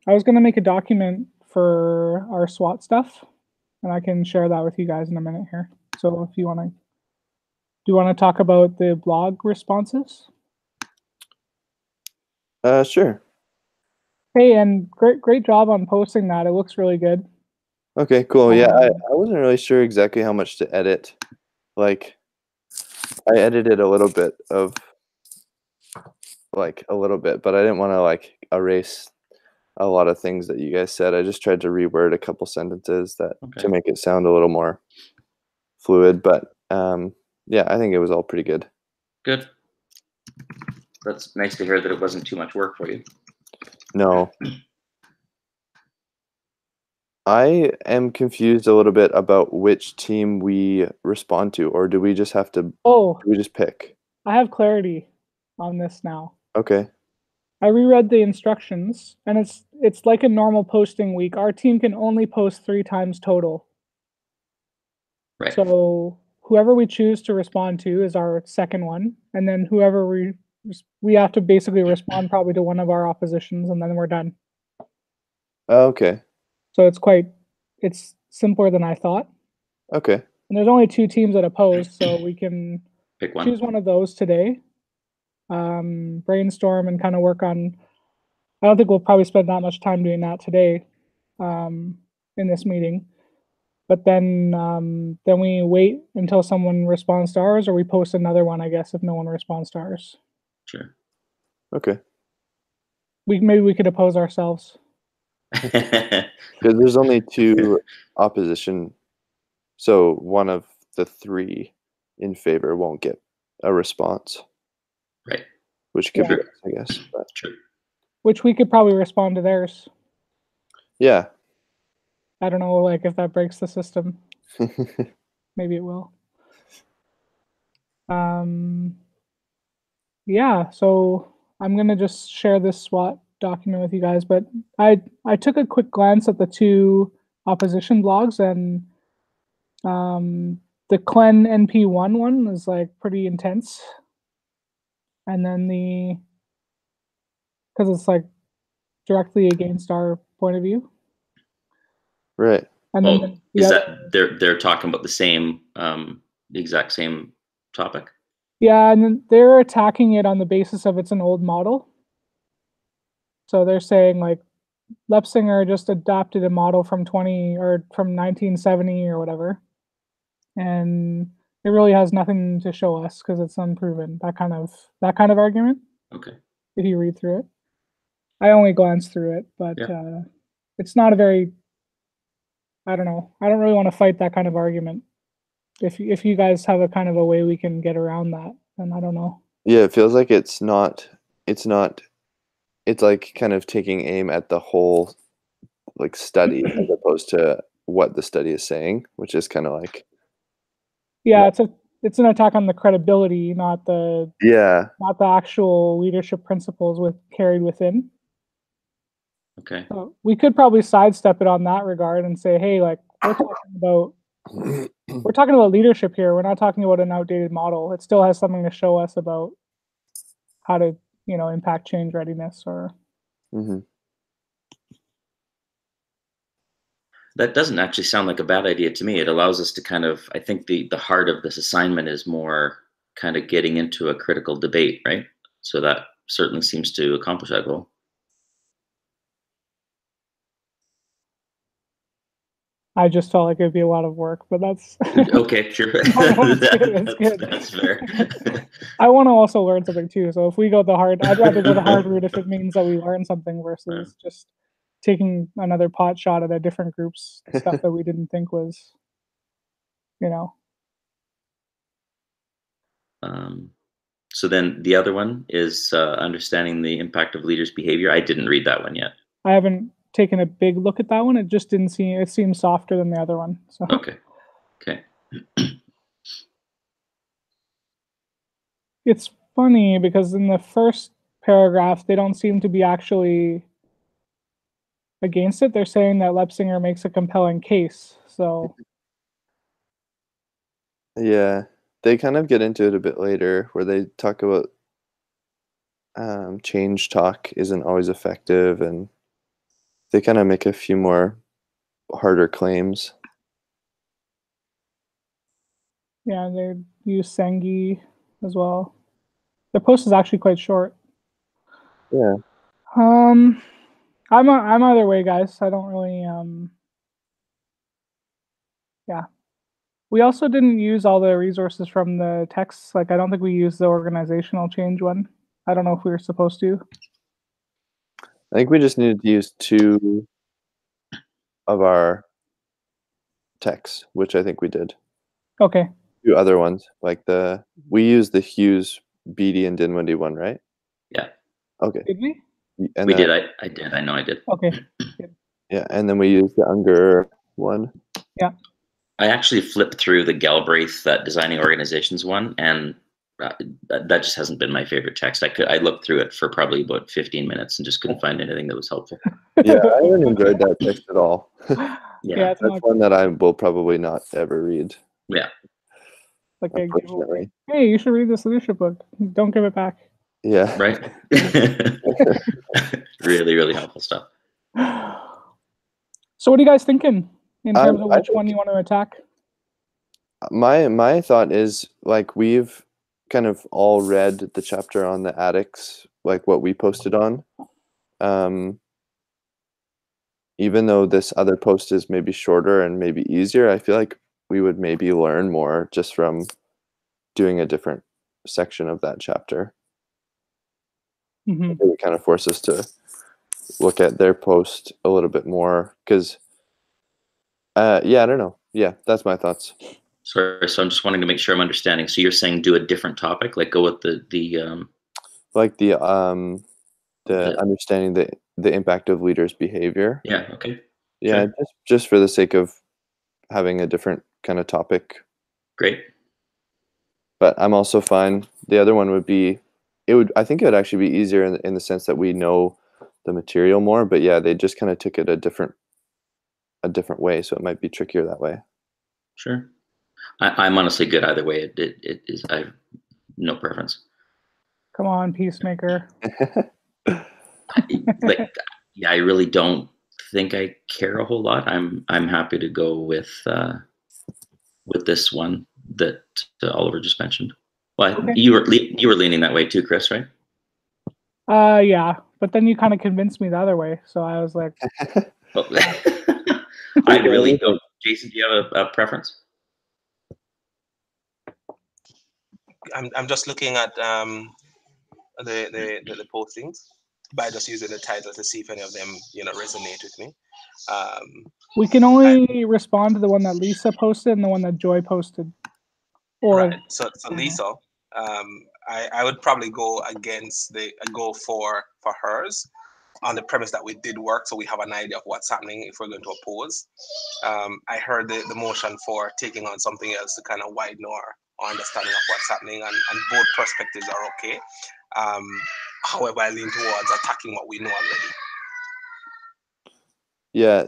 I was gonna make a document for our SWOT stuff, and I can share that with you guys in a minute here. So if you wanna do you wanna talk about the blog responses? Sure. Hey, and great job on posting that. It looks really good. Okay, cool. Yeah, I, Um, I wasn't really sure exactly how much to edit. Like, I edited a little bit, but I didn't want to like erase a lot of things that you guys said. I just tried to reword a couple sentences that Okay. to make it sound a little more fluid, but yeah, I think it was all pretty good. Good. That's nice to hear that it wasn't too much work for you. No. I am confused a little bit about which team we respond to, or do we just have to oh, do we just pick? I have clarity on this now. Okay. I reread the instructions, and it's like a normal posting week. Our team can only post 3 times total. Right. So whoever we choose to respond to is our second one, and then whoever we have to basically respond probably to one of our oppositions, and then we're done. Okay. So it's simpler than I thought. Okay. And there's only 2 teams that oppose, so we can Pick one. choose one of those today. Brainstorm and kind of work on. I don't think we'll probably spend that much time doing that today, in this meeting. But then we wait until someone responds to ours, or we post another one, I guess, if no one responds to ours. Sure. Okay. Maybe we could oppose ourselves. Because there's only 2 opposition, so one of the 3 in favor won't get a response, Right. which could Yeah. be us, I guess. But Sure. Which we could probably respond to theirs. yeah. I don't know, like if that breaks the system. Maybe it will. Yeah, so I'm gonna just share this SWOT document with you guys, but I took a quick glance at the 2 opposition blogs, and the Clen NP1 one is like pretty intense, and then because it's like directly against our point of view, Right. and then Oh, the is other, that they're talking about the exact same topic? yeah, and then they're attacking it on the basis of it's an old model. So they're saying like Lepsinger just adopted a model from 20 or from 1970 or whatever, and it really has nothing to show us because it's unproven. That kind of argument. Okay. If you read through it, I only glanced through it, but Yeah. it's not a very. I don't know. I don't really want to fight that kind of argument. If you guys have a kind of a way we can get around that, then I don't know. Yeah, it feels like it's not it's like kind of taking aim at the whole like study as opposed to what the study is saying, which is kind of like Yeah, it's an attack on the credibility, yeah. not the actual leadership principles with carried within. Okay. So we could probably sidestep it on that regard and say, hey, like we're talking about leadership here. We're not talking about an outdated model. It still has something to show us about how to, impact change readiness or Mhm. That doesn't actually sound like a bad idea to me. It allows us to kind of, I think the heart of this assignment is more kind of getting into a critical debate, right? So that certainly seems to accomplish that goal. I just felt like it'd be a lot of work, but that's Okay, sure. no, it's good. It's good. That's fair. I want to also learn something too. So if we go the hard, I'd rather go the hard route if it means that we learn something versus just taking another pot shot at a different group's stuff that we didn't think was, you know. Um, so then the other one is understanding the impact of leaders' behavior. I didn't read that one yet. I haven't taken a big look at that one. It just didn't seem. It seems softer than the other one. So Okay. Okay. it's funny because in the first paragraph they don't seem to be actually against it. They're saying that Lepsinger makes a compelling case. So Yeah. They kind of get into it a bit later where they talk about change talk isn't always effective and they kind of make a few more harder claims. Yeah, they use Sengi as well. The post is actually quite short. Yeah. I'm either way, guys. I don't really yeah. We also didn't use all the resources from the texts. Like I don't think we used the organizational change one. I don't know if we were supposed to. I think we just needed to use 2 of our texts, which I think we did. Okay. 2 other ones, like we used the Hughes, Beatty, and Dinwiddie one, right? Yeah, Okay. Did we? And we then, did. I did. I know I did. Okay. yeah, and then we used the Unger one. Yeah. I actually flipped through the Galbraith, that designing organizations one, and that just hasn't been my favorite text. I looked through it for probably about 15 minutes and just couldn't find anything that was helpful. Yeah, I haven't enjoyed that text at all. Yeah, it's That's not one that I will probably not ever read, yeah, like a giveaway. unfortunately. Hey, you should read this leadership book. Don't give it back. Yeah. right. Really, really helpful stuff. So what are you guys thinking in terms of I which one you want to attack? My thought is, like, we've kind of all read the chapter on the addicts, like what we posted on. Even though this other post is maybe shorter and maybe easier, I feel like we would maybe learn more just from doing a different section of that chapter. Mm-hmm. It would kind of force us to look at their post a little bit more, because yeah, I don't know. Yeah, that's my thoughts. Sorry, so I'm just wanting to make sure I'm understanding. So you're saying do a different topic, like go with Like the understanding the impact of leaders' behavior. yeah, okay, Yeah, sure, just for the sake of having a different kind of topic. great. But I'm also fine. The other one would be, I think it would actually be easier in the sense that we know the material more. But yeah, they just kind of took it a different way, so it might be trickier that way. Sure. I'm honestly good either way. It is. I have no preference. Come on, Peacemaker. Like, yeah, I really don't think I care a whole lot. I'm happy to go with this one that Oliver just mentioned. Well, Okay. you were leaning that way too, Chris, right? Yeah, but then you kind of convinced me the other way, so I was like, Well, I really don't. Jason, do you have a preference? I'm just looking at the postings by just using the title to see if any of them resonate with me. we can only respond to the one that Lisa posted and the one that Joy posted. Or right. So Lisa, I would probably go for hers on the premise that we did work, so we have an idea of what's happening if we're going to oppose. I heard the motion for taking on something else to kind of widen our understanding of what's happening, and both perspectives are okay. However, I lean towards attacking what we know already. Yeah,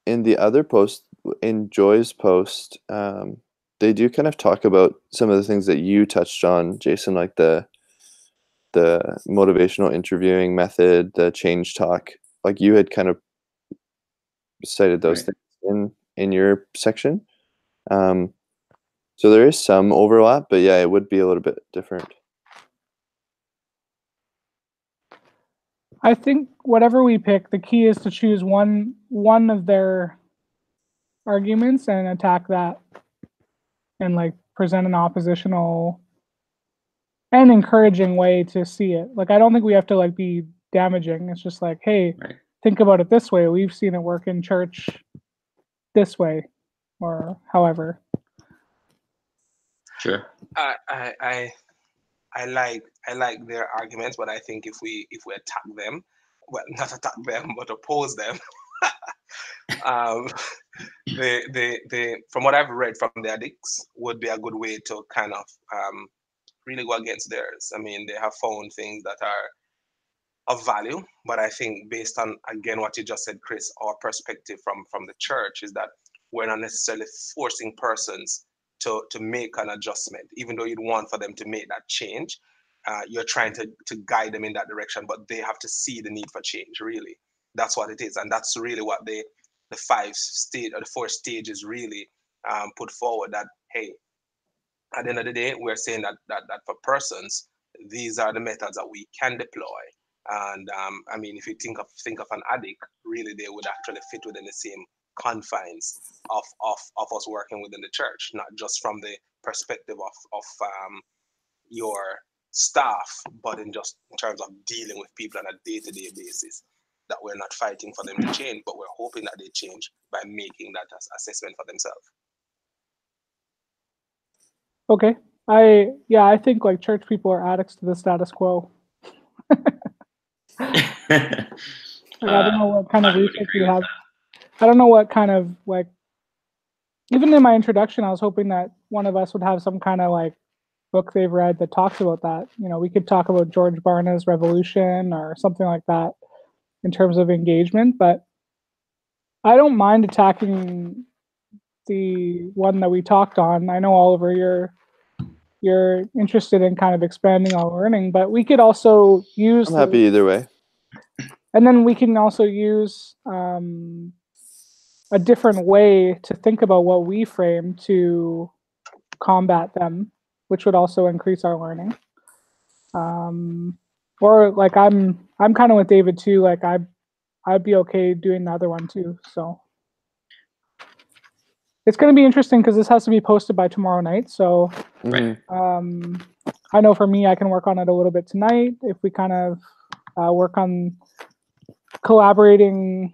in the other post, in Joy's post, they do kind of talk about some of the things that you touched on, Jason, like the motivational interviewing method, the change talk. Like you had kind of cited those things in your section. So there is some overlap, but yeah, it would be a little bit different. I think whatever we pick, the key is to choose one of their arguments and attack that, and like present an oppositional and encouraging way to see it. Like I don't think we have to like be damaging. It's just like, hey, think about it this way. We've seen it work in church this way, or however. Sure. I like their arguments, but I think if we attack them, well, not attack them, but oppose them, the from what I've read from the addicts would be a good way to kind of really go against theirs. I mean, they have found things that are of value, but I think based on, again, what you just said, Chris, our perspective from the church is that we're not necessarily forcing persons to make an adjustment, even though you'd want for them to make that change. You're trying to guide them in that direction, but they have to see the need for change, really. that's what it is, and that's really what the four stages really put forward. That hey, at the end of the day, we're saying that for persons, these are the methods that we can deploy. And I mean, if you think of an addict, really, they would actually fit within the same confines of us working within the church, not just from the perspective of your staff, but in terms of dealing with people on a day-to-day basis. That we're not fighting for them to change, but we're hoping that they change by making that assessment for themselves. Okay. I think like church people are addicts to the status quo. Like, I don't know what kind of research you have. I don't know what kind of like. Even in my introduction, I was hoping that one of us would have some kind of like book they've read that talks about that. You know, we could talk about George Barna's Revolution or something like that in terms of engagement, but I don't mind attacking the one that we talked on. I know, Oliver, you're interested in kind of expanding on learning, but we could also use. I'm happy either way. And then we can also use a different way to think about what we frame to combat them, which would also increase our learning. Or like I'm kind of with David too. Like I'd be okay doing the other one too. So it's going to be interesting because this has to be posted by tomorrow night. So I know for me, I can work on it a little bit tonight. If we kind of work on collaborating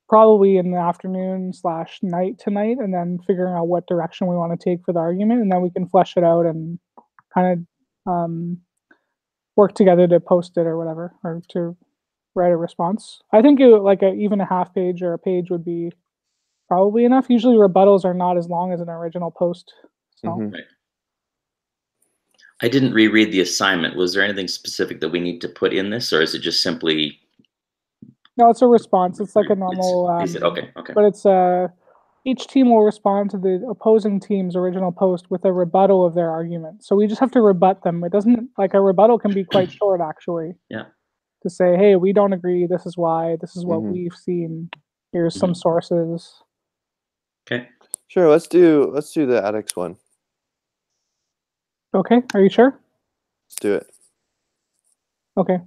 probably in the afternoon/night tonight, and then figuring out what direction we want to take for the argument, and then we can flesh it out and kind of work together to post it or whatever, or to write a response. I think like even a half page or a page would be probably enough. Usually rebuttals are not as long as an original post. So. Right. I didn't reread the assignment. Was there anything specific that we need to put in this, or is it just simply? No, it's a response. It's like a normal. Okay. But it's each team will respond to the opposing team's original post with a rebuttal of their argument. So we just have to rebut them. It doesn't, like, a rebuttal can be quite short, actually. Yeah. To say, hey, we don't agree. This is why. This is what we've seen. Here's some sources. Okay. Sure. Let's do the addicts one. Okay. Are you sure? Let's do it. Okay.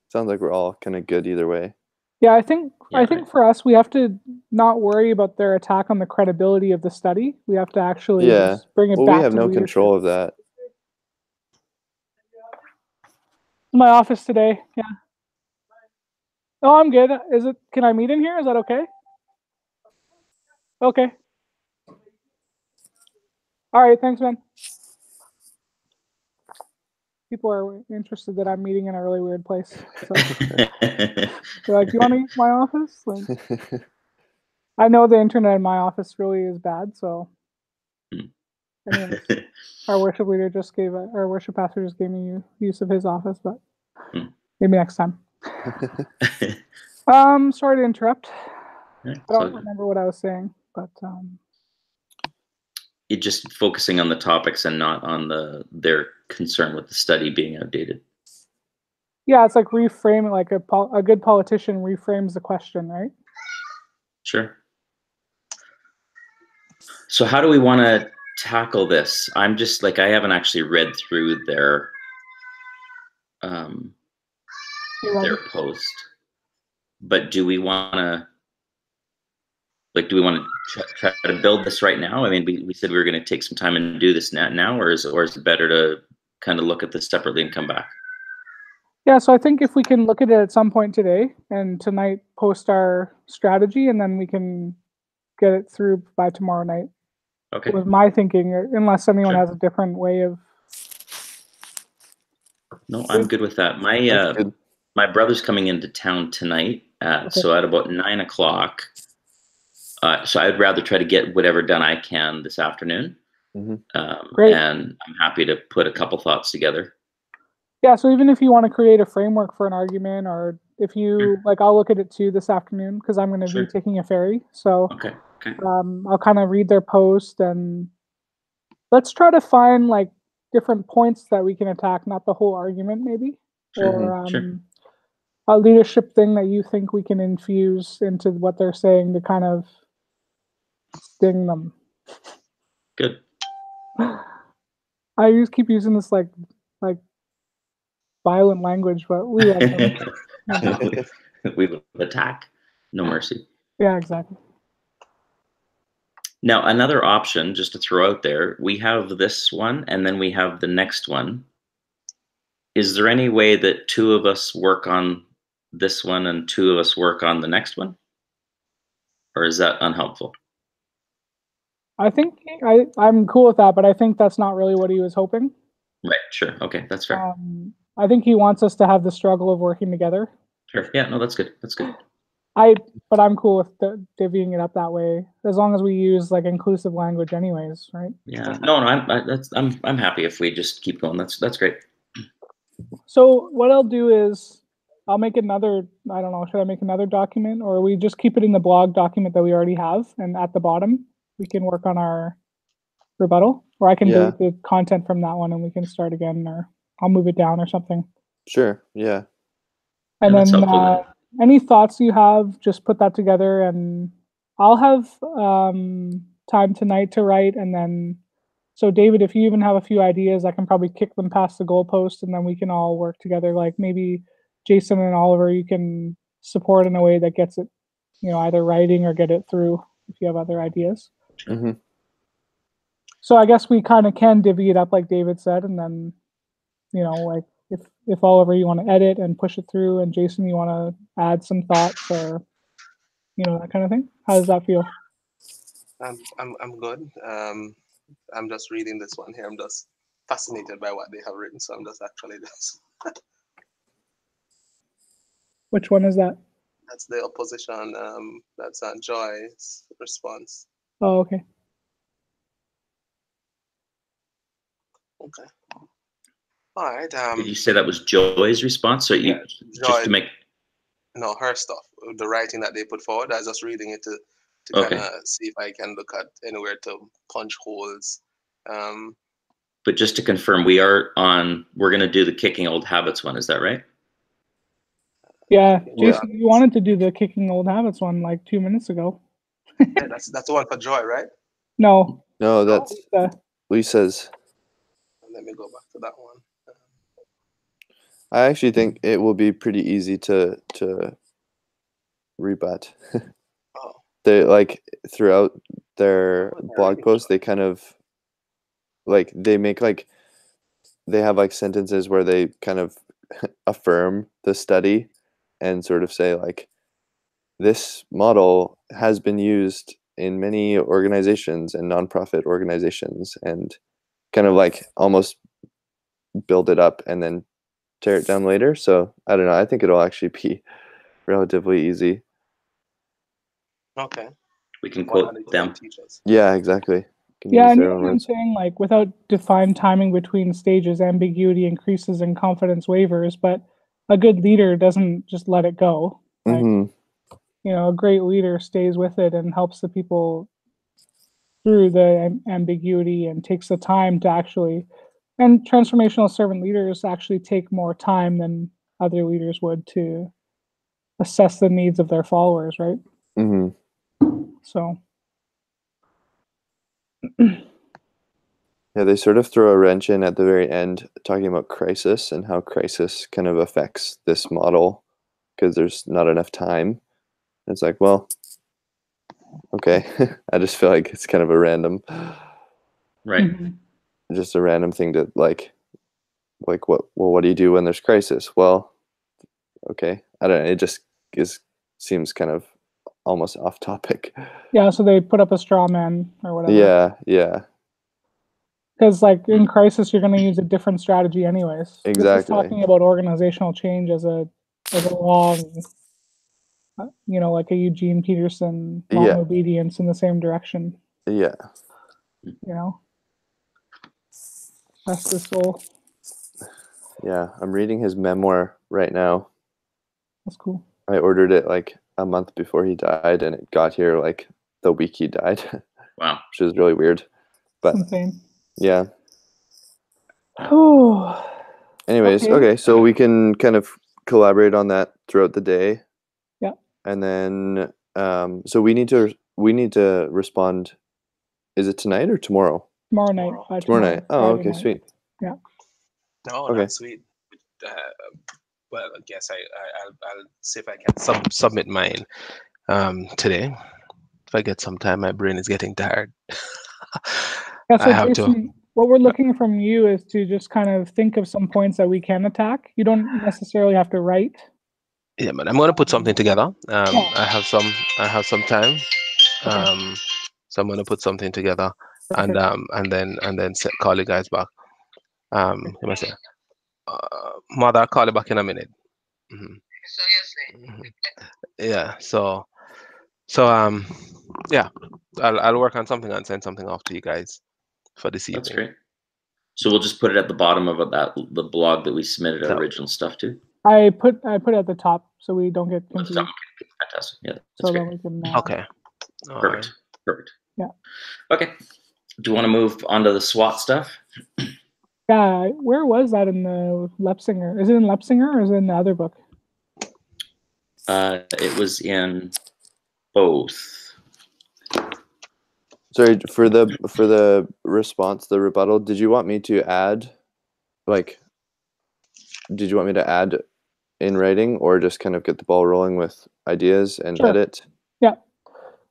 Sounds like we're all kind of good either way. Yeah, I think for us, we have to not worry about their attack on the credibility of the study. We have to actually just bring it back. We have no control of that. My office today. Yeah. Oh, I'm good. Can I meet in here? Is that okay? Okay. All right. Thanks, man. People are interested that I'm meeting in a really weird place. So they're like, "Do you want to use my office?" Like, I know the internet in my office really is bad. So, anyways, our worship pastor just gave me use of his office, but maybe next time. Sorry to interrupt. I don't remember what I was saying, but you're just focusing on the topics and not on their concern with the study being outdated. Yeah, it's like reframing, like a good politician reframes the question, right? Sure. So how do we want to tackle this? I'm just like, I haven't actually read through their post, but do we want to try to build this right now? I mean, we said we were going to take some time and do this now, or is it better to kind of look at this separately and come back? Yeah, so I think if we can look at it at some point today and tonight post our strategy, and then we can get it through by tomorrow night. Okay. Was my thinking, unless anyone has a different way of. No, I'm good with that. My brother's coming into town tonight, so at about 9 o'clock. So I'd rather try to get whatever done I can this afternoon. Great. And I'm happy to put a couple thoughts together. Yeah, so even if you want to create a framework for an argument, or if you like, I'll look at it too this afternoon because I'm going to be taking a ferry. So I'll kind of read their post and let's try to find like different points that we can attack, not the whole argument, maybe. a leadership thing that you think we can infuse into what they're saying to kind of sting them? Good. I just keep using this like violent language, but we love them. We will attack. No mercy. Yeah, exactly. Now, another option, just to throw out there, we have this one, and then we have the next one. Is there any way that two of us work on this one and two of us work on the next one? Or is that unhelpful? I think I'm cool with that, but I think that's not really what he was hoping. Right, sure. Okay, that's fair. I think he wants us to have the struggle of working together. Sure. Yeah, no, that's good. That's good. But I'm cool with divvying it up that way, as long as we use like inclusive language, anyways, right? Yeah. No, I'm happy if we just keep going. That's great. So what I'll do is I'll make another. I don't know. Should I make another document, or we just keep it in the blog document that we already have, and at the bottom we can work on our rebuttal, or I can delete the content from that one and we can start again, or I'll move it down or something. Sure. Yeah. And then any thoughts you have, just put that together, and I'll have time tonight to write. And then, so David, if you even have a few ideas, I can probably kick them past the goalpost, and then we can all work together. Like maybe Jason and Oliver, you can support in a way that gets it, either writing or get it through if you have other ideas. Mm-hmm. So I guess we kind of can divvy it up like David said, and then, like if Oliver you want to edit and push it through, and Jason you want to add some thoughts or, that kind of thing. How does that feel? I'm good. I'm just reading this one here. I'm just fascinated by what they have written, so I'm just actually just. Which one is that? That's the opposition. That's Joy's response. Oh, okay. Okay. All right. Did you say that was Joy's response? So just to make. No, her stuff. The writing that they put forward. I was just reading it to kind of see if I can look at anywhere to punch holes. But just to confirm, we're going to do the kicking old habits one. Is that right? Yeah, Jason, you wanted to do the kicking old habits one like 2 minutes ago. Yeah, that's the one for Joy, right? No, that's Lisa's. Let me go back to that one. I actually think it will be pretty easy to rebut. Oh. They like throughout their blog posts, they kind of like they have like sentences where they kind of affirm the study and sort of say like this model has been used in many organizations and nonprofit organizations, and kind of like almost build it up and then tear it down later. So I don't know. I think it'll actually be relatively easy. Okay. We can quote them. Yeah, exactly. Yeah, and I'm saying like without defined timing between stages, ambiguity increases and confidence wavers, but a good leader doesn't just let it go. Like, a great leader stays with it and helps the people through the ambiguity and takes the time to actually, and transformational servant leaders actually take more time than other leaders would to assess the needs of their followers, right? So. Yeah, they sort of throw a wrench in at the very end, talking about crisis and how crisis kind of affects this model because there's not enough time. And it's like, well, okay. I just feel like it's kind of a random, right? Just a random thing to like what? Well, what do you do when there's crisis? Well, okay, I don't know. It just seems kind of almost off topic. Yeah, so they put up a straw man or whatever. Yeah. Because like in crisis, you're going to use a different strategy anyways. Exactly. This is talking about organizational change as a long, like a Eugene Peterson long obedience in the same direction. Yeah. Rest his soul. Yeah, I'm reading his memoir right now. That's cool. I ordered it like a month before he died, and it got here like the week he died. Wow. Which is really weird. But that's insane. Yeah. Oh. Anyways, okay, so we can kind of collaborate on that throughout the day. Yeah. And then so we need to respond. Is it tonight or tomorrow? Tomorrow night. Tomorrow night. Oh, Friday okay, night. sweet. Yeah. Oh, Okay. that's sweet. Well, I guess I'll see if I can submit mine today. If I get some time, my brain is getting tired. Yeah, so I have to. Jason, what we're looking from you is to just kind of think of some points that we can attack. You don't necessarily have to write. Yeah, but I'm gonna put something together. Yeah. I have some time. Okay. So I'm gonna put something together, Perfect. and then call you guys back. Let me say, mother, I'll call you back in a minute. Mhm. Mhm. Yeah. So yeah, I'll work on something and send something off to you guys for this evening. That's great. So we'll just put it at the bottom of the blog that we submitted our That- original stuff to. I put it at the top so we don't get confused. Fantastic. Yeah, that's So great. then we can. Okay. All right. Perfect. Perfect. Yeah. Okay. Do you want to move on to the SWOT stuff? Yeah. Where was that in the Lepsinger? Is it in Lepsinger or is it in the other book? It was in both. Sorry, for the response, the rebuttal, did you want me to add, like, did you want me to add in writing or just kind of get the ball rolling with ideas and Sure. edit? Yeah.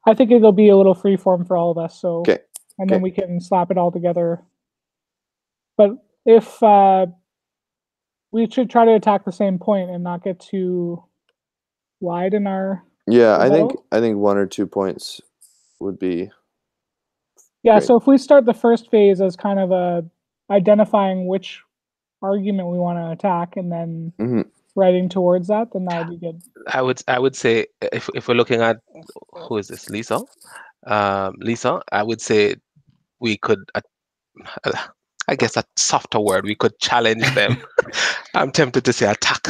I think it'll be a little free form for all of us. So, Okay. and then we can slap it all together. But if we should try to attack the same point and not get too wide in our. Yeah, rebuttal. I think 1 or 2 points would be. Yeah, great. so if we start the first phase as kind of a identifying which argument we want to attack and then Mhm. writing towards that, then that would be good. I would say if we're looking at, who is this, Lisa? Lisa, I would say we could, I guess a softer word, we could challenge them. I'm tempted to say attack.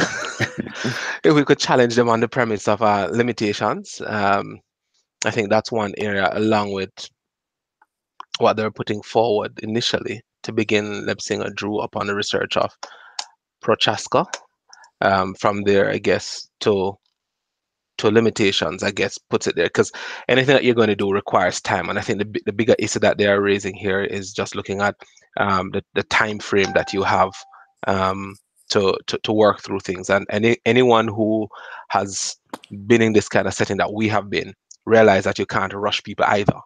If we could challenge them on the premise of limitations, I think that's one area, along with what they're putting forward initially to begin. Lepsinger drew upon the research of Prochaska. From there, I guess, to limitations, I guess, puts it there, because anything that you're going to do requires time. And I think the bigger issue that they are raising here is just looking at the time frame that you have to work through things. And anyone who has been in this kind of setting that we have been, realize that you can't rush people either.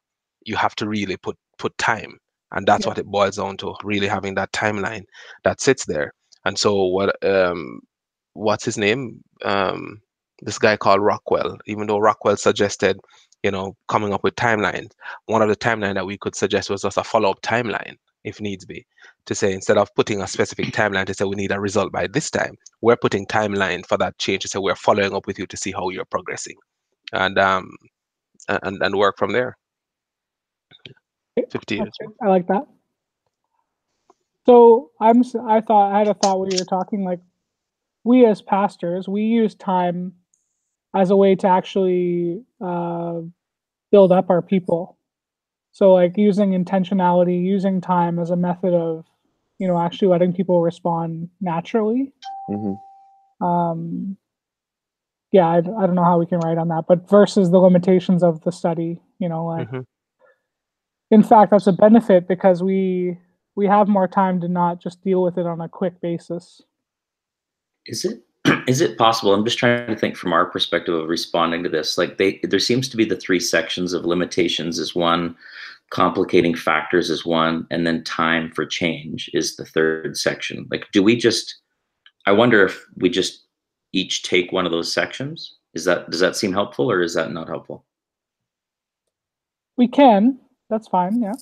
You have to really put time. And that's what it boils down to, really having that timeline that sits there. And so what's his name? This guy called Rockwell, even though Rockwell suggested, coming up with timelines, one of the timeline that we could suggest was just a follow-up timeline, if needs be, to say, instead of putting a specific timeline to say we need a result by this time, we're putting timeline for that change to say we're following up with you to see how you're progressing, and work from there. 50 years. I like that. So I had a thought while you were talking, like, we as pastors, we use time as a way to actually build up our people. So like using intentionality, using time as a method of, actually letting people respond naturally. Mhm. Yeah, I don't know how we can write on that, but versus the limitations of the study, like, in fact, that's a benefit because we have more time to not just deal with it on a quick basis. Is it possible? I'm just trying to think from our perspective of responding to this. Like there seems to be the three sections of limitations is one, complicating factors is one, and then time for change is the third section. Like, I wonder if we just each take one of those sections. Does that seem helpful, or is that not helpful? We can. That's fine. Yeah.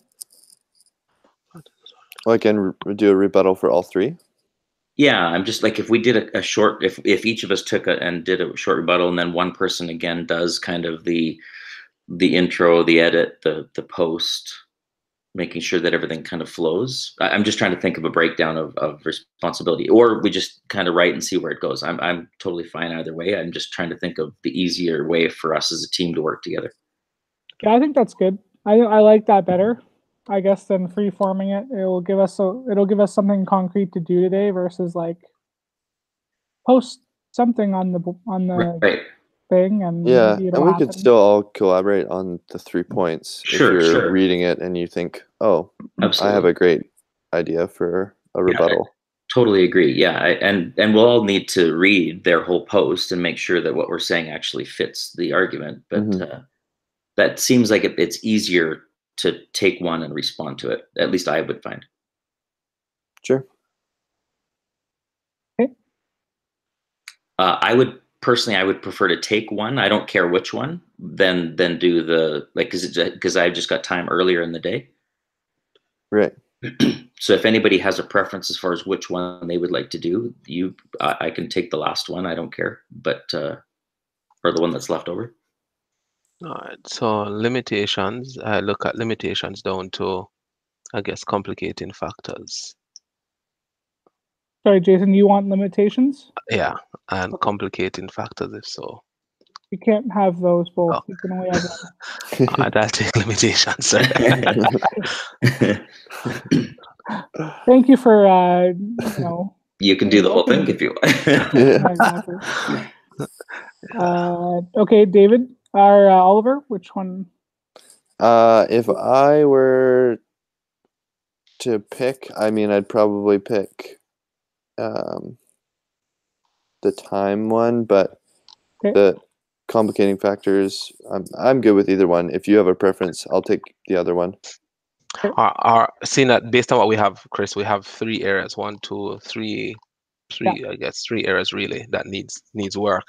Well, I can do a rebuttal for all three. Yeah, I'm just like, if we did a short, if each of us took and did a short rebuttal, and then one person again does kind of the intro, the edit, the post, making sure that everything kind of flows. I'm just trying to think of a breakdown of responsibility, or we just kind of write and see where it goes. I'm totally fine either way. I'm just trying to think of the easier way for us as a team to work together. Yeah, I think that's good. I like that better, I guess, than free forming it. It'll give us something concrete to do today versus like post something on the Right. thing, and Yeah, maybe and it'll we happen. could still all collaborate on the 3 points. Sure, if you're sure. reading it and you think, oh, Absolutely. I have a great idea for a rebuttal. Totally agree. Yeah, and we'll all need to read their whole post and make sure that what we're saying actually fits the argument. But that seems like it's easier to take one and respond to it. At least I would find. Sure. Okay. I would prefer to take one. I don't care which one. Then do the because I've just got time earlier in the day. Right. So if anybody has a preference as far as which one they would like to do, I can take the last one. I don't care, but or the one that's left over. All right. So limitations. I look at limitations down to, I guess, complicating factors. Sorry, Jason, you want limitations? Yeah, and complicating factors if so. You can't have those both. Oh. You can only have one. I'll take limitations. Sir. Thank you for You can do the whole thing if you want. Okay, David or Oliver, which one? If I were to pick, I mean, I'd probably pick the time one, but the complicating factors, I'm good with either one. If you have a preference, I'll take the other one. Seeing that based on what we have, Chris, we have 3 areas, 1, 2, 3, I guess 3 areas really that needs work.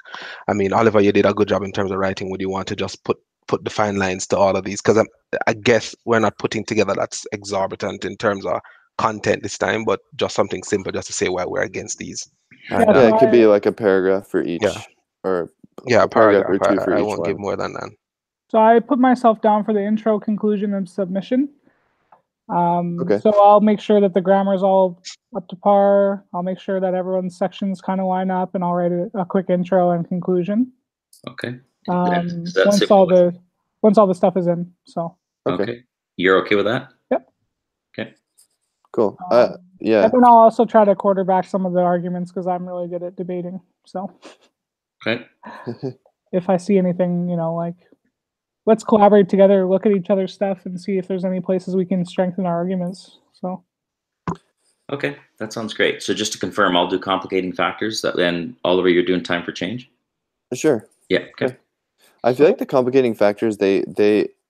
I mean, Oliver, you did a good job in terms of writing. Would you want to just put the fine lines to all of these? Because I guess we're not putting together that's exorbitant in terms of content this time, but just something simple just to say why we're against these. And, it could be like a paragraph for each, or a paragraph or 2 for each one. I won't give more than that. So I put myself down for the intro, conclusion, and submission. Okay. So I'll make sure that the grammar is all up to par. I'll make sure that everyone's sections kind of line up, and I'll write a quick intro and conclusion. Okay. Once all the stuff is in. So. Okay. You're okay with that? Yep. Okay. Cool. Yeah. And then I'll also try to quarterback some of the arguments because I'm really good at debating. So. Okay. If I see anything, like, let's collaborate together, look at each other's stuff, and see if there's any places we can strengthen our arguments. So. Okay, that sounds great. So just to confirm, I'll do complicating factors. Then Oliver, you're doing time for change. Sure. Yeah. Okay. I feel like the complicating factors they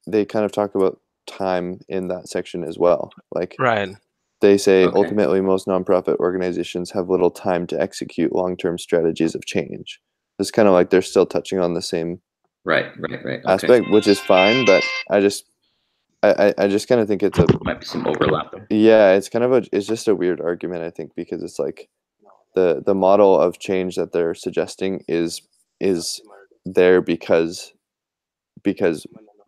kind of talk about time in that section as well. Like right. They say ultimately most nonprofit organizations have little time to execute long-term strategies of change. It's kind of like they're still touching on the same aspect, which is fine, but I just kind of think it's might be some overlap there. Yeah, it's kind of it's just a weird argument, I think, because it's like the model of change that they're suggesting is there because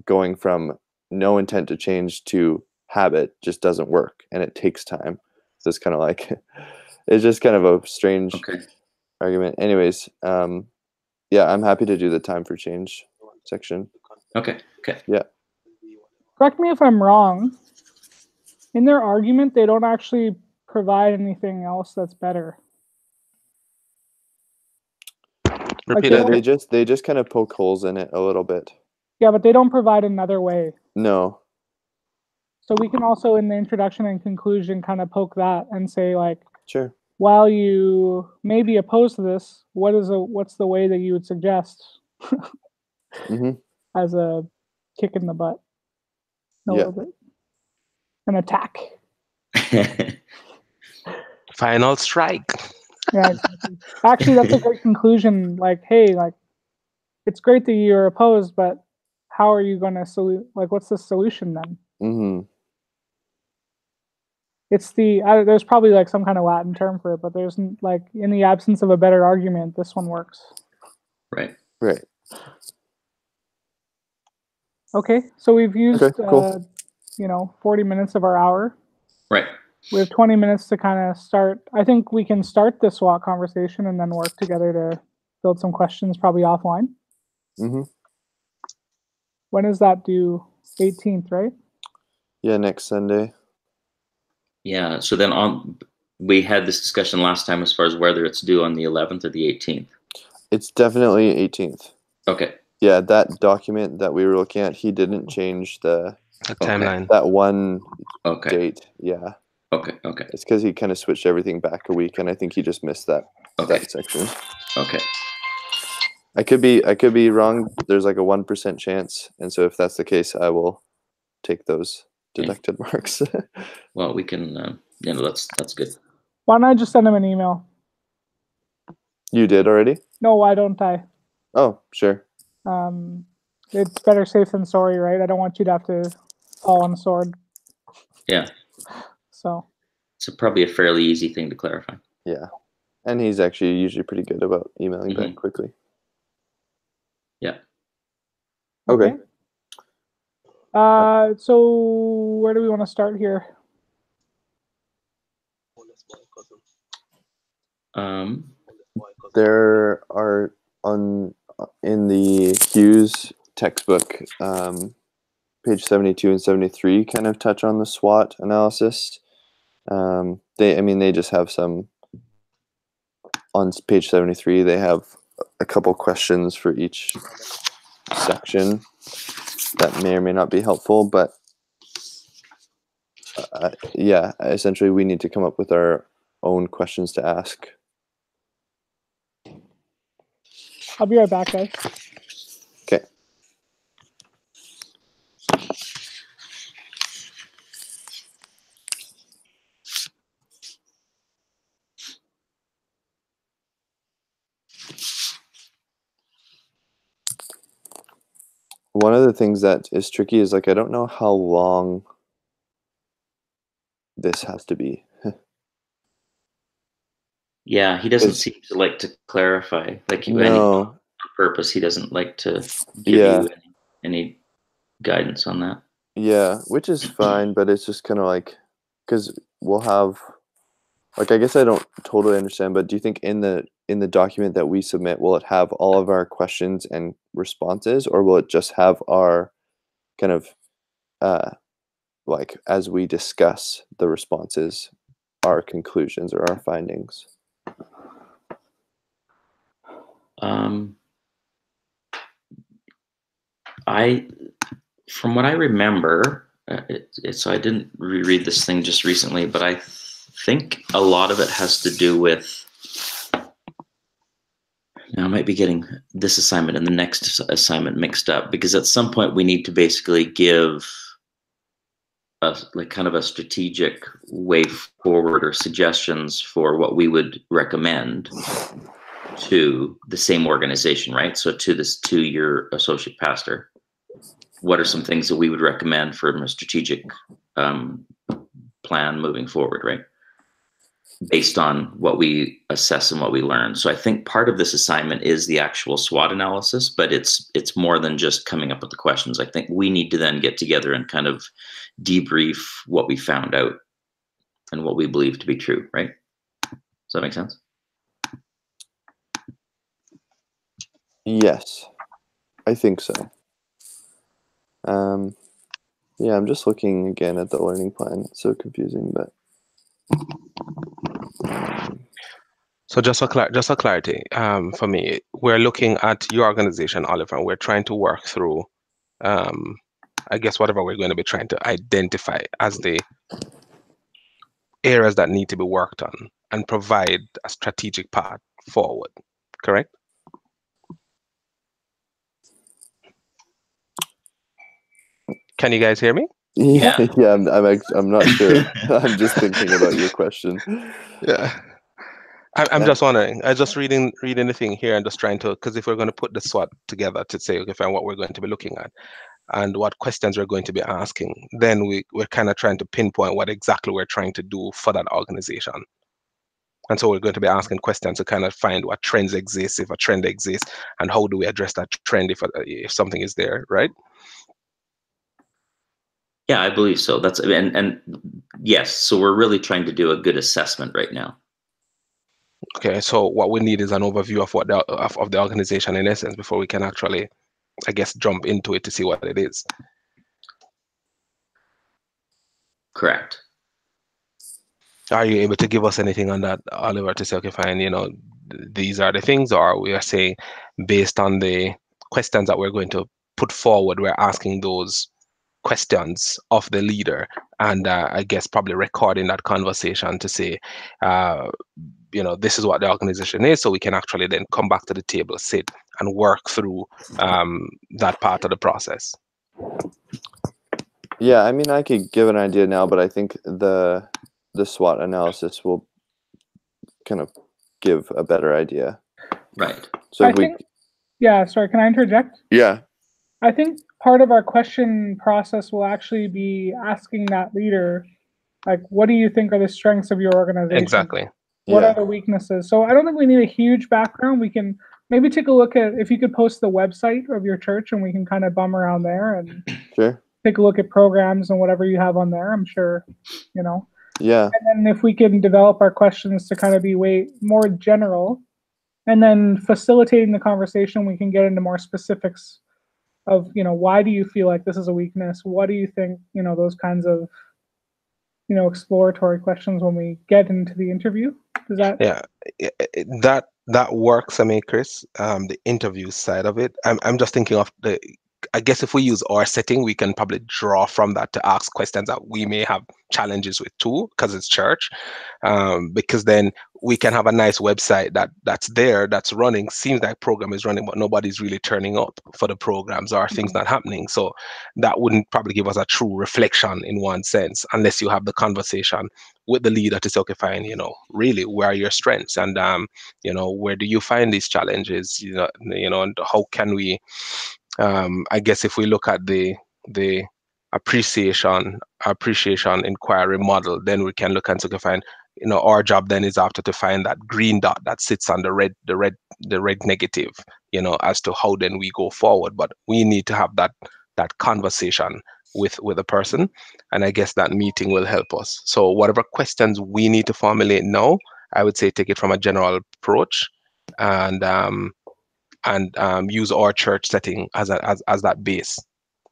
going from no intent to change to habit just doesn't work, and it takes time. So it's kind of like it's just kind of a strange argument. Anyways, yeah, I'm happy to do the time for change section. Okay. Yeah. Correct me if I'm wrong. In their argument, they don't actually provide anything else that's better. They just kind of poke holes in it a little bit. Yeah, but they don't provide another way. No. So we can also, in the introduction and conclusion, kind of poke that and say, like, sure. While you may be opposed to this, what's the way that you would suggest as a kick in the butt? A little bit. An attack. Final strike. Yeah, exactly. Actually, that's a great conclusion. Like, hey, like, it's great that you're opposed, but how are you going to what's the solution then? Mm-hmm. It's there's probably like some kind of Latin term for it, but there's like, in the absence of a better argument, this one works. Right. Okay, so we've used, cool. 40 minutes of our hour. Right. We have 20 minutes to kind of start. I think we can start the SWOT conversation and then work together to build some questions, probably offline. Mm-hmm. When is that due? 18th, right? Yeah, next Sunday. Yeah, so then we had this discussion last time as far as whether it's due on the 11th or the 18th. It's definitely 18th. Okay. Yeah, that document that we were looking at, he didn't change the timeline. that one Okay. date. Yeah. Okay. Okay. It's because he kind of switched everything back a week, and I think he just missed that section. Okay. I could be wrong. There's like a 1% chance, and so if that's the case, I will take those deducted marks. Well, we can. That's good. Why don't I just send him an email? You did already? No, why don't I? Oh, sure. It's better safe than sorry, right? I don't want you to have to fall on a sword. Yeah. So It's probably a fairly easy thing to clarify. Yeah, and he's actually usually pretty good about emailing back quickly. Yeah. Okay. So where do we want to start here? There are in the Hughes textbook, page 72 and 73 kind of touch on the SWOT analysis. They just have some on page 73. They have a couple questions for each section that may or may not be helpful, but yeah, essentially we need to come up with our own questions to ask. I'll be right back, guys. Okay. One of the things that is tricky is like I don't know how long this has to be. Yeah, he doesn't seem to like to clarify. Like on purpose, he doesn't like to give you any guidance on that. Yeah, which is fine, but it's just kind of like, because we'll have, like, I guess I don't totally understand, but do you think in the document that we submit, will it have all of our questions and responses, or will it just have our kind of, like, as we discuss the responses, our conclusions or our findings? From what I remember, so I didn't reread this thing just recently, but I think a lot of it has to do with. Now I might be getting this assignment and the next assignment mixed up, because at some point we need to basically give kind of a strategic way forward or suggestions for what we would recommend to the same organization, right? So to your associate pastor, what are some things that we would recommend from a strategic plan moving forward, right? Based on what we assess and what we learn. So I think part of this assignment is the actual SWOT analysis, but it's more than just coming up with the questions. I think we need to then get together and kind of debrief what we found out and what we believe to be true, right? Does that make sense? Yes, I think so. Yeah, I'm just looking again at the learning plan. It's so confusing, but. So just for clarity, for me, we're looking at your organization, Oliver, and we're trying to work through, I guess, whatever we're going to be trying to identify as the areas that need to be worked on and provide a strategic path forward, correct? Can you guys hear me? Yeah, I'm not sure. I'm just thinking about your question. Yeah. I'm just wondering. I'm just reading the thing here and just trying to, because if we're going to put the SWOT together to say, okay, fine, what we're going to be looking at and what questions we're going to be asking, then we're kind of trying to pinpoint what exactly we're trying to do for that organization. And so we're going to be asking questions to kind of find what trends exist, if a trend exists, and how do we address that trend if something is there, right? Yeah, I believe so. That's and yes, so we're really trying to do a good assessment right now. Okay, so what we need is an overview of what of the organization in essence before we can actually, I guess, jump into it to see what it is. Correct. Are you able to give us anything on that, Oliver, to say, okay, fine, these are the things, or we are saying based on the questions that we're going to put forward, we're asking those questions of the leader, and I guess probably recording that conversation to say, this is what the organization is, so we can actually then come back to the table, sit and work through that part of the process. Yeah, I mean, I could give an idea now, but I think the SWOT analysis will kind of give a better idea. Right. So yeah, sorry, can I interject? Yeah. I think part of our question process will actually be asking that leader, like, what do you think are the strengths of your organization? Exactly. What are the weaknesses? So I don't think we need a huge background. We can maybe take a look at, if you could post the website of your church, and we can kind of bum around there and take a look at programs and whatever you have on there. I'm sure, Yeah. And then if we can develop our questions to kind of be way more general, and then facilitating the conversation, we can get into more specifics of, why do you feel like this is a weakness? What do you think, those kinds of, exploratory questions when we get into the interview. Does that? Yeah, that works. I mean, Chris, the interview side of it, I'm just thinking of I guess if we use our setting, we can probably draw from that to ask questions that we may have challenges with too, because it's church. Because then we can have a nice website that's running, seems like program is running, but nobody's really turning up for the programs, or things not happening. So that wouldn't probably give us a true reflection in one sense, unless you have the conversation with the leader to say, okay, fine, really, where are your strengths, and where do you find these challenges, and how can we, I guess if we look at the appreciation inquiry model, then we can look and say, okay, fine, our job then is after to find that green dot that sits on the red negative, as to how then we go forward. But we need to have that conversation with a person, and I guess that meeting will help us. So whatever questions we need to formulate now, I would say take it from a general approach, and use our church setting as that base,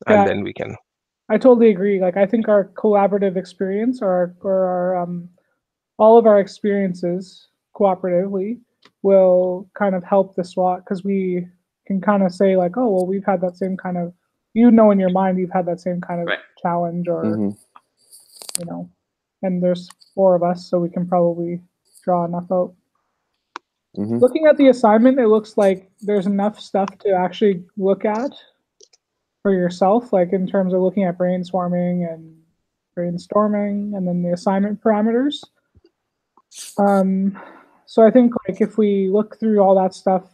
and then we can. I totally agree. Like, I think our collaborative experience, or our all of our experiences cooperatively will kind of help the SWOT, because we can kind of say like, oh, well, we've had that same kind of, in your mind, you've had that same kind of challenge, or and there's 4 of us, so we can probably draw enough out. Looking at the assignment, it looks like there's enough stuff to actually look at for yourself, like in terms of looking at brainstorming, and then the assignment parameters. So I think, like, if we look through all that stuff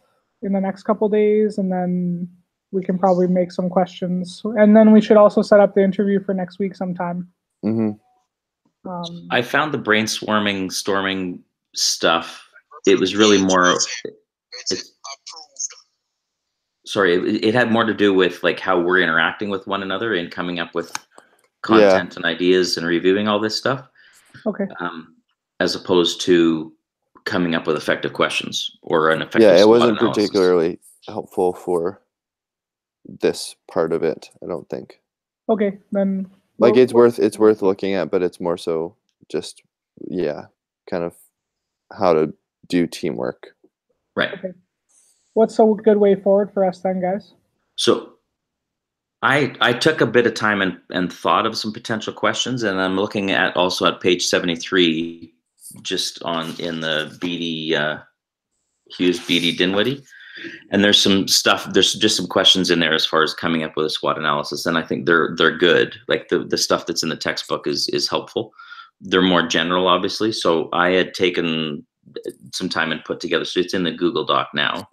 in the next couple days, and then we can probably make some questions, and then we should also set up the interview for next week sometime. I found the brainstorming stuff, it was really more, it had more to do with like how we're interacting with one another and coming up with content and ideas and reviewing all this stuff. Okay. As opposed to coming up with effective questions or an effective. Yeah, it wasn't analysis. Particularly helpful for this part of it, I don't think. Okay, then. Like, it's worth looking at, but it's more so just kind of how to do teamwork. Right. Okay. What's a good way forward for us then, guys? So I took a bit of time and thought of some potential questions, and I'm looking at also at page 73, just in the Hughes Beatty Dinwiddie, and there's some stuff. There's just some questions in there as far as coming up with a SWOT analysis, and I think they're good. Like the stuff that's in the textbook is helpful. They're more general, obviously. So I had taken some time and put together. So it's in the Google Doc now.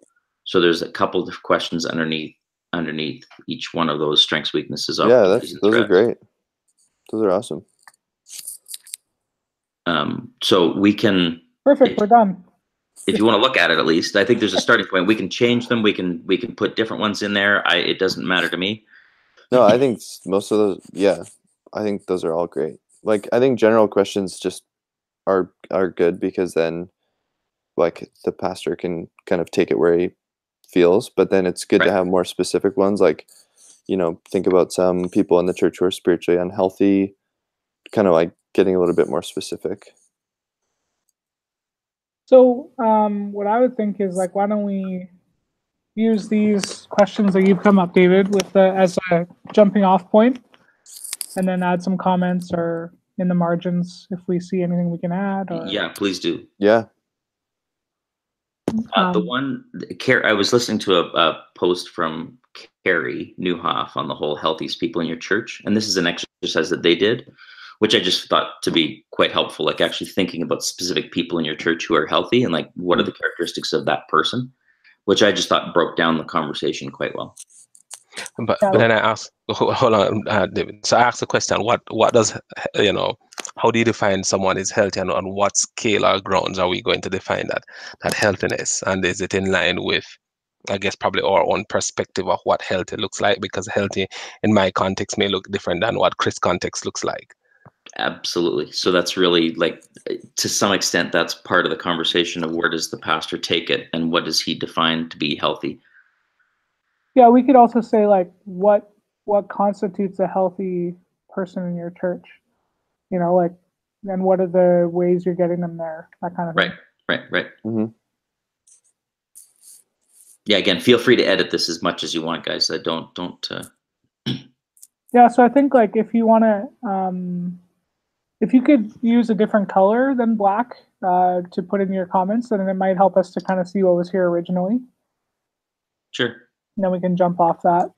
So there's a couple of questions underneath each one of those strengths, weaknesses. Yeah, those are great. Those are awesome. So we can. Perfect. We're done. If you want to look at it, at least, I think there's a starting point. We can change them. We can put different ones in there. It doesn't matter to me. No, I think most of those. Yeah, I think those are all great. Like, I think general questions just are good, because then, like, the pastor can kind of take it where he feels, but then it's good to have more specific ones, like, think about some people in the church who are spiritually unhealthy, kind of like getting a little bit more specific. So what I would think is like, why don't we use these questions that you've come up, David, with as a jumping off point, and then add some comments or in the margins if we see anything we can add. Or Yeah, please do. Yeah. The one, I was listening to a post from Carrie Newhoff on the whole healthiest people in your church, and this is an exercise that they did, which I just thought to be quite helpful. Like actually thinking about specific people in your church who are healthy and like what are the characteristics of that person, which I just thought broke down the conversation quite well. But then I asked, hold on, David. So I asked the question: what does how do you define someone is healthy, and on what scale or grounds are we going to define that healthiness? And is it in line with, I guess, probably our own perspective of what healthy looks like? Because healthy, in my context, may look different than what Chris' context looks like. Absolutely. So that's really like, to some extent, that's part of the conversation of where does the pastor take it, and what does he define to be healthy? Yeah, we could also say like what constitutes a healthy person in your church, like, and what are the ways you're getting them there, that kind of thing. Right. Mm-hmm. Yeah. Again, feel free to edit this as much as you want, guys. Don't. Yeah, so I think like if you want to, if you could use a different color than black to put in your comments, then it might help us to kind of see what was here originally. Sure. And then we can jump off that.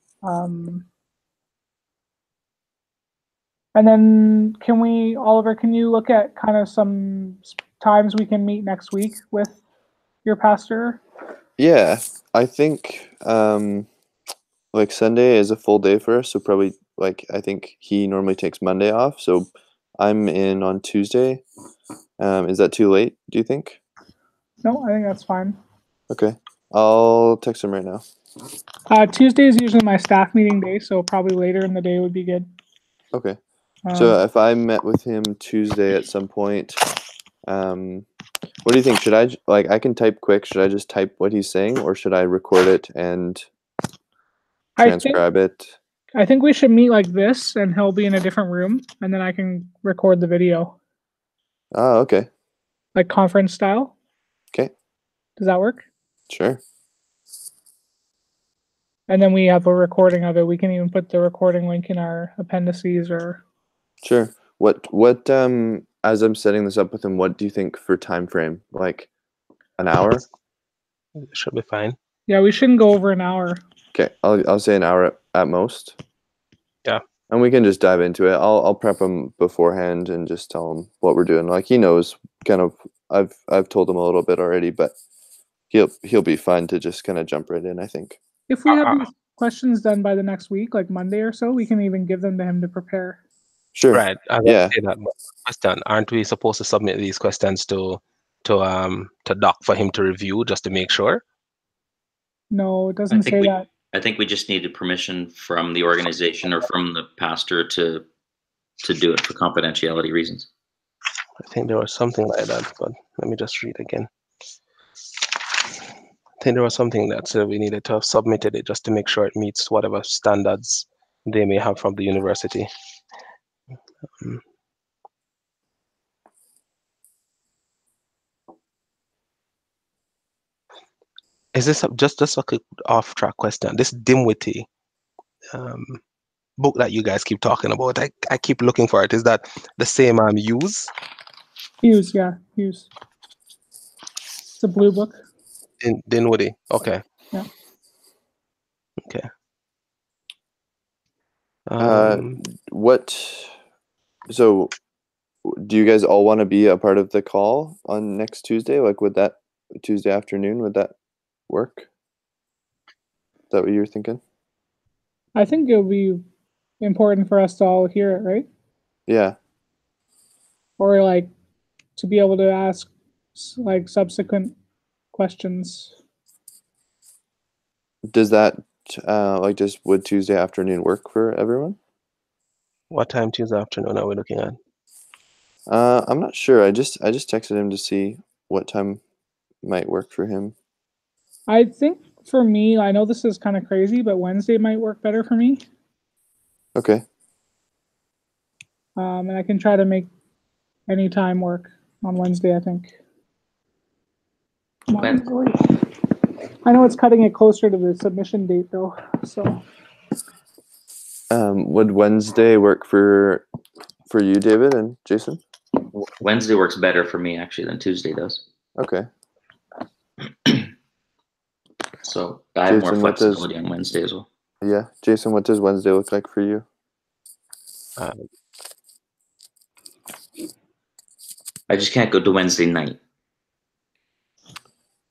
And then Oliver, can you look at kind of some times we can meet next week with your pastor? Yeah, I think like Sunday is a full day for us, so probably like I think he normally takes Monday off, so I'm in on Tuesday. Is that too late, do you think? No, I think that's fine. Okay. I'll text him right now. Tuesday is usually my staff meeting day, so probably later in the day would be good. Okay. So if I met with him Tuesday at some point, what do you think? Should I can type quick. Should I just type what he's saying, or should I record it and transcribe it? I think we should meet like this, and he'll be in a different room, and then I can record the video. Oh, okay. Like conference style? Okay. Does that work? Sure. And then we have a recording of it. We can even put the recording link in our appendices or... Sure. What as I'm setting this up with him, what do you think for time frame? Like an hour? Should be fine. Yeah, we shouldn't go over an hour. Okay, I'll say an hour at most. Yeah. And we can just dive into it. I'll prep him beforehand and just tell him what we're doing. Like he knows kind of. I've told him a little bit already, but he'll be fine to just kind of jump right in, I think. If we have these questions done by the next week, like Monday or so, we can even give them to him to prepare. Sure. Right. Yeah. Say that question. Aren't we supposed to submit these questions to Doc for him to review just to make sure? No, it doesn't say that. I think we just needed permission from the organization or from the pastor to do it for confidentiality reasons. I think there was something like that, but let me just read again. I think there was something that said we needed to have submitted it just to make sure it meets whatever standards they may have from the university. Is this just a quick off-track question? This Dimwitty book that you guys keep talking about, I keep looking for it. Is that the same Hughes? Hughes, yeah, Hughes. It's a blue book. Dinwiddie. Okay. Yeah. Okay. So do you guys all want to be a part of the call on next Tuesday? Like would that Tuesday afternoon, would that work? Is that what you were thinking? I think it would be important for us to all hear it, right? Yeah. Or like to be able to ask like subsequent questions. Does that would Tuesday afternoon work for everyone? What time Tuesday afternoon are we looking at? I'm not sure. I just texted him to see what time might work for him. I think for me, I know this is kind of crazy, but Wednesday might work better for me. Okay. And I can try to make any time work on Wednesday, I think. When- easily. I know it's cutting it closer to the submission date though, so. Would Wednesday work for you, David and Jason? Wednesday works better for me actually than Tuesday does. Okay. So I have more Jason, what does- flexibility on Wednesday as well. Yeah, Jason, what does Wednesday look like for you? I just can't go to Wednesday night.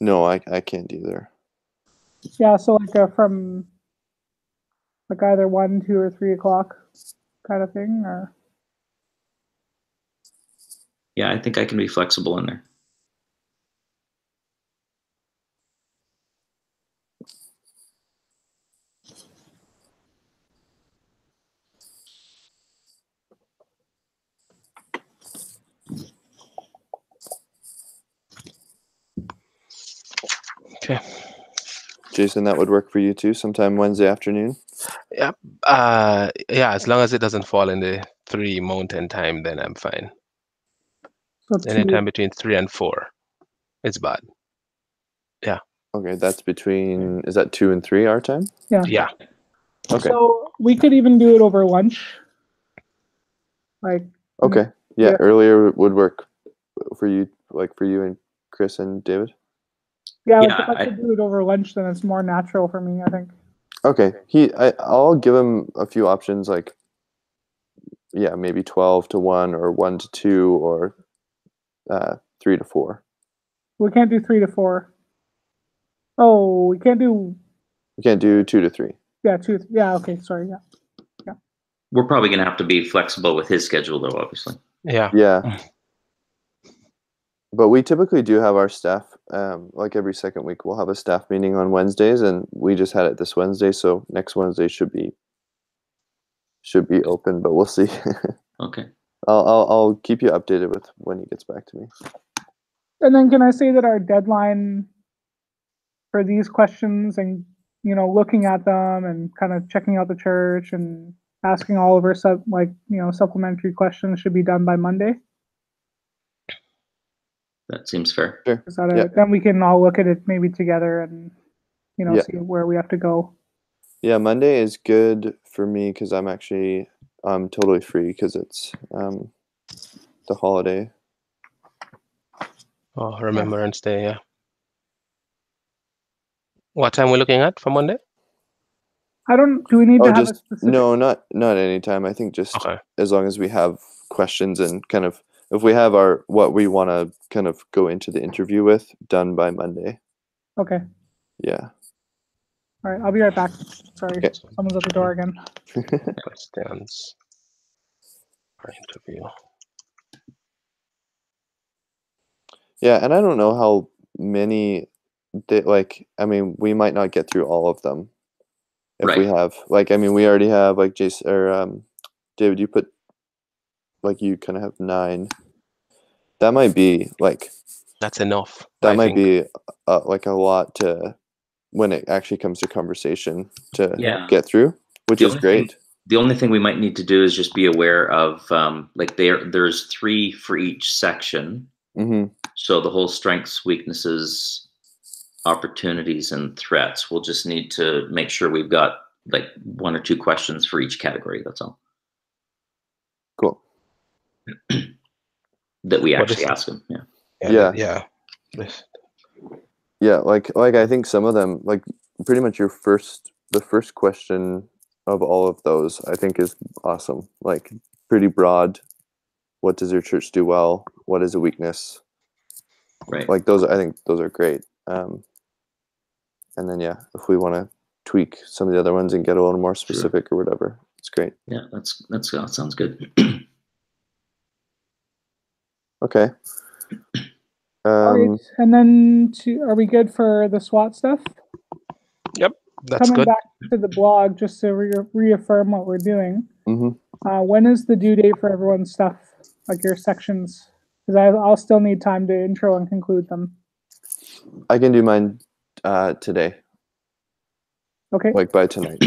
No, I can't either. Yeah, so like from like either 1, 2, or 3 o'clock kind of thing, or Yeah, I think I can be flexible in there. Okay. Jason, that would work for you too, sometime Wednesday afternoon? Yeah. Yeah, as long as it doesn't fall in the 3 mountain time, then I'm fine. so 2. Anytime between 3 and 4, it's bad. Okay, that's between, is that 2 and 3 our time? Yeah. Yeah. Okay. So we could even do it over lunch. Like, Okay. Yeah, Yeah. earlier would work for you, like for you and Chris and David. yeah, like Yeah, if I could do it over lunch, then it's more natural for me, I think. Okay. I'll give him a few options, like, yeah, maybe 12 to 1 or 1 to 2 or 3 to 4. We can't do 3 to 4. Oh, we can't do, We can't do 2 to 3. yeah, 2. Yeah, okay, sorry, yeah. We're probably going to have to be flexible with his schedule, though, obviously. Yeah. Yeah. But we typically do have our staff, like every second week, we'll have a staff meeting on Wednesdays, and we just had it this Wednesday, so next Wednesday should be open, but we'll see. Okay. I'll keep you updated with when he gets back to me. And then can I say that our deadline for these questions and, looking at them and kind of checking out the church and asking all of our supplementary questions should be done by Monday? That seems fair. Sure. Is that Yeah. Then we can all look at it maybe together and, Yeah. see where we have to go. Yeah, Monday is good for me because I'm totally free because it's the holiday. Oh, Remembrance Day, yeah. What time we're looking at for Monday? Do we need to have a Just specific? no, not any time. I think just Okay. as long as we have questions and kind of if we have what we want to kind of go into the interview with done by Monday. Okay. Yeah. All right. I'll be right back. Sorry. Okay. Someone's at the door again. Questions for interview. Yeah, and I don't know how many we might not get through all of them. If we Right. have we already have like Jason or David, you put you kind of have 9. That might be That's enough. that I might think. be a lot to when it actually comes to conversation to Yeah. get through, which The is only great. The only thing we might need to do is just be aware of there's 3 for each section. Mm-hmm. So the whole strengths, weaknesses, opportunities, and threats. We'll just need to make sure we've got 1 or 2 questions for each category. That's all. Cool. That we What actually is- ask them. Yeah. Yeah. Yeah. Yeah, I think some of them pretty much the first question of all of those I think is awesome. Pretty broad. What does your church do well? What is a weakness? Right. I think those are great. And then if we want to tweak some of the other ones and get a little more specific or whatever, it's great. Yeah, that sounds good. Okay. All right. And then are we good for the SWOT stuff? That's Coming good. back to the blog, just to reaffirm what we're doing. Mm-hmm. When is the due date for everyone's stuff, like your sections? Because I'll still need time to intro and conclude them. I can do mine today, Okay. by tonight.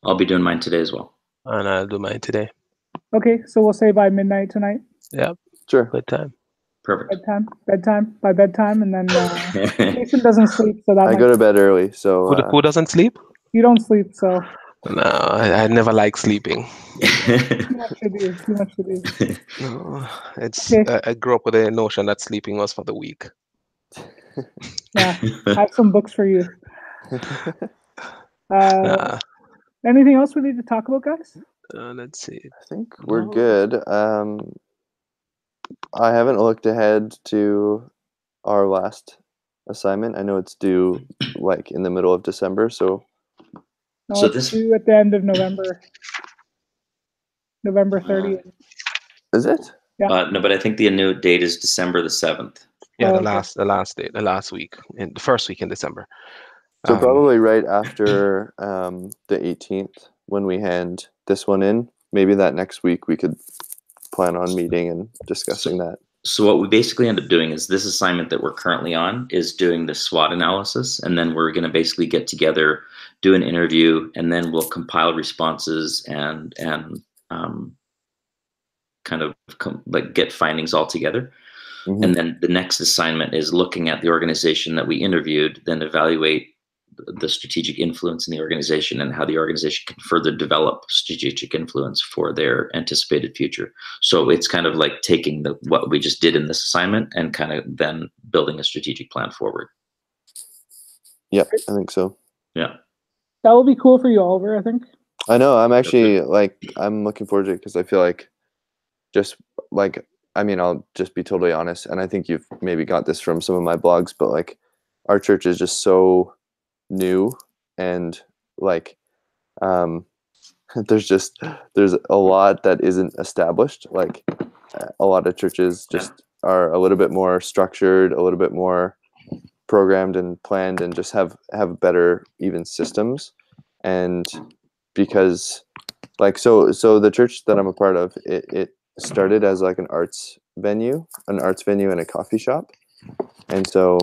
I'll be doing mine today as well. And I'll do mine today. Okay. So we'll say by midnight tonight. Yeah. Sure. Good time. Perfect. by bedtime, and then Jason doesn't sleep, so that I might, go to bed early, so Who doesn't sleep? you don't sleep, so No, I never like sleeping. too much to do. Too much to do. No, it's Okay. I grew up with the notion that sleeping was for the weak. Yeah, I have some books for you. Nah, Anything else we need to talk about, guys? let's see. I think we're No. good. I haven't looked ahead to our last assignment. I know it's due like in the middle of December, so No, So it's this- due at the end of November. November 30th. is it? no, but I think the new date is December the 7th. Yeah, Oh, the okay. last day, the last week, in the first week in December. So probably right after the 18th when we hand this one in. Maybe that next week we could plan on meeting and discussing that. So what we basically end up doing is this assignment that we're currently on is doing the SWOT analysis, and then we're going to basically get together, do an interview, and then we'll compile responses and kind of like get findings all together. Mhm. And then the next assignment is looking at the organization that we interviewed, then evaluate the strategic influence in the organization and how the organization can further develop strategic influence for their anticipated future. So it's kind of like taking what we just did in this assignment and kind of then building a strategic plan forward. Yep, I think so. Yeah. That will be cool for you, Oliver, I think. I know. I'm actually I'm looking forward to it because I feel like just like, I mean, I'll just be totally honest, and I think you've maybe got this from some of my blogs, but like our church is just so new and like there's a lot that isn't established. Like a lot of churches just are a little bit more structured, a little bit more programmed and planned, and just have better even systems. And because like so the church that I'm a part of, it started as like an arts venue and a coffee shop. And so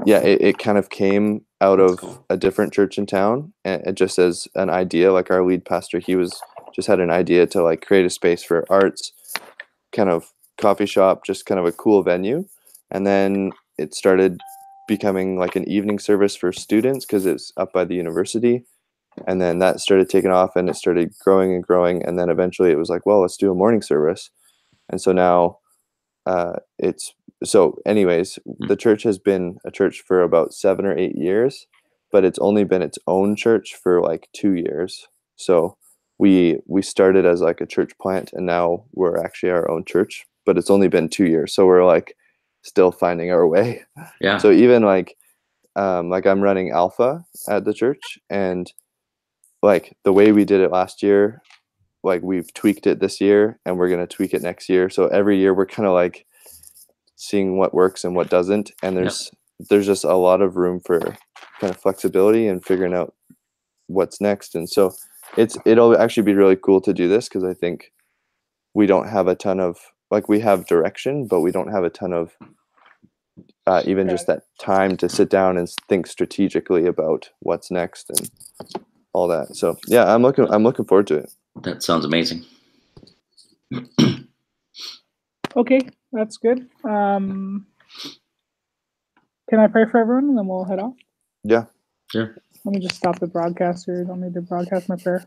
yeah, it kind of came out of a different church in town, and just as an idea. Like our lead pastor, he just had an idea to like create a space for arts, kind of coffee shop, just kind of a cool venue. And then it started becoming like an evening service for students because it's up by the university. And then that started taking off, and it started growing and growing. And then eventually it was like, well, let's do a morning service. And so now anyways, the church has been a church for about 7 or 8 years, but it's only been its own church for like 2 years. So we started as like a church plant, and now we're actually our own church, but it's only been 2 years. So we're like still finding our way. Yeah. So even like I'm running Alpha at the church, and like the way we did it last year, like we've tweaked it this year, and we're going to tweak it next year. So every year we're kind of like seeing what works and what doesn't, and there's just a lot of room for kind of flexibility and figuring out what's next. And so it'll actually be really cool to do this because I think we don't have a ton of like, we have direction, but we don't have a ton of even just that time to sit down and think strategically about what's next and all that. So yeah, I'm looking forward to it. That sounds amazing. Okay, that's good. Can I pray for everyone and then we'll head off? Yeah. Sure. Let me just stop the broadcast here. You don't need to broadcast my prayer.